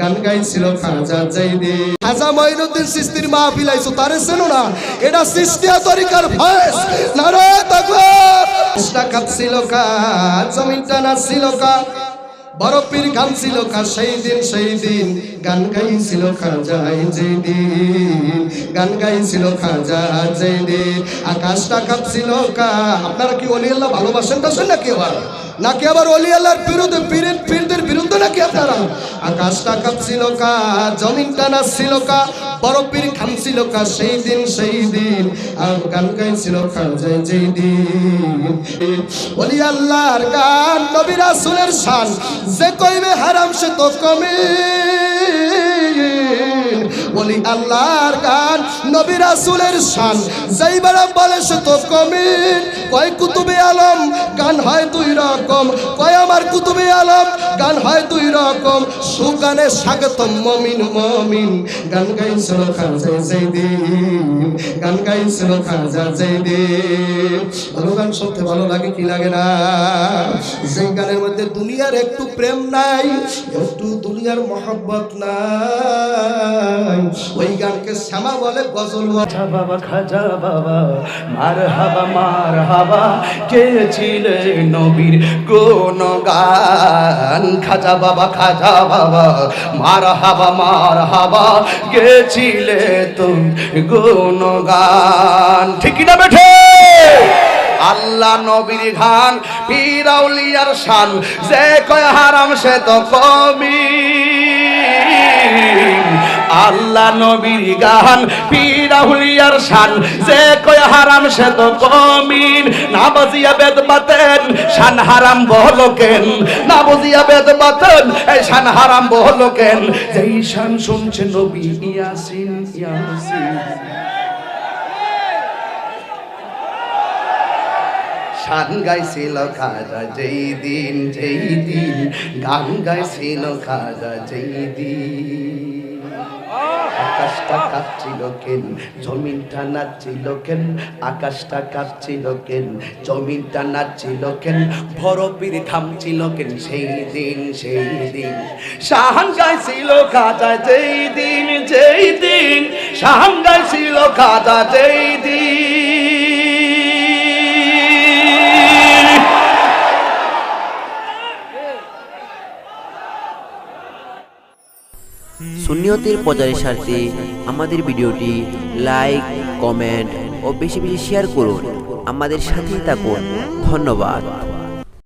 গান গাইছিল খাজা জাইদি। খাজা মঈনুদ্দিন চিশতির মাহফিল আইছো, তারে চেনো না? এটা চিশতিয়া তরিকার ভয়েস। নারে তাকবীর। কৃষ্ণা কাঁদছিল কা, জমিনটা নাচছিল কা, বড় পীর গানছিল কা, সেই দিন গান গাইছিল খাজা জাইদিন, গান গাইছিল খাজা জাইদিন। আকাশটা কাঁপছিল কা। আপনারা কি ওলি আল্লাহ ভালোবাসেন টাসেন নাকি আবার ওলি আল্লাহর বিরুদ্ধে পীরদের বিরুদ্ধে নাকি আপনারা? আকাশটা কাঁপছিল কা, জমিনটা নাচছিল কা, বড় পীর খামছিল কা, সেই দিন আর গান গাইছিল খাজা জাইদিন। ওলি আল্লাহর গান, নবী রাসূলের শান, যে কইবে হারাম সে তো কমিন। ওলি আল্লাহর গান, নবী রাসূলের শান, যেই বারা বলে সে তো কমিন। কয় কুতুবে আলম গান হয় দুই রকম, কয় আমার কুতুবে আলম গান হয় দুই রকম। সুগানে স্বাগতম মমিন মমিন, গান গাইছিল খাজা জাইদিন, গান গাইছিল খাজা জাইদিন। ভালো গান শুনতে ভালো লাগে কি লাগে না? যেই গানের মধ্যে দুনিয়ার একটু প্রেম নাই, একটু দুনিয়ার মহব্বত নাই, ওই গানকে শ্যামা বলে গজল। খাজা বাবা, খাজা বাবা, মার হাবা কে ছিলে নবীর গুণগান। খাজা বাবা, খাজা বাবা, মার হাবা গেছিলে তুমি গুণগান। ঠিক না বেঠে? আল্লাহ নবীর গান, পীর আউলিয়ার শান, যে কয় হারাম সে তো কমিন। আল্লাহ নবীর গান, পীর আউলিয়ার শান, যে কয় হারাম সে তো কমিন। না বুঝিয়া বেদ বাতেন শান হারাম বহলকেন, না বুঝিয়া বেদ বাতেন এই শান হারাম বহলকেন। যেই শান শুনছে নবী ইয়াসিন ইয়াসিন, শান গাইছিল খাজা জাইদিন, গান গাইছিল খাজা জাইদিন। আকাশটা কাঁপছিল কেন, জমিনটা নাচছিল কেন, আকাশটা কাঁপছিল কেন, জমিনটা নাচছিল কেন, বড় পীর থামছিল কেন, সেই দিন শান গাইছিল খাজা জাইদিন, শান গাইছিল খাজা জাইদিন। সুন্নিয়তের প্রচারের স্বার্থে আমাদের ভিডিওটি লাইক, কমেন্ট ও বেশি বেশি শেয়ার করুন। আমাদের সাথেই থাকুন। ধন্যবাদ।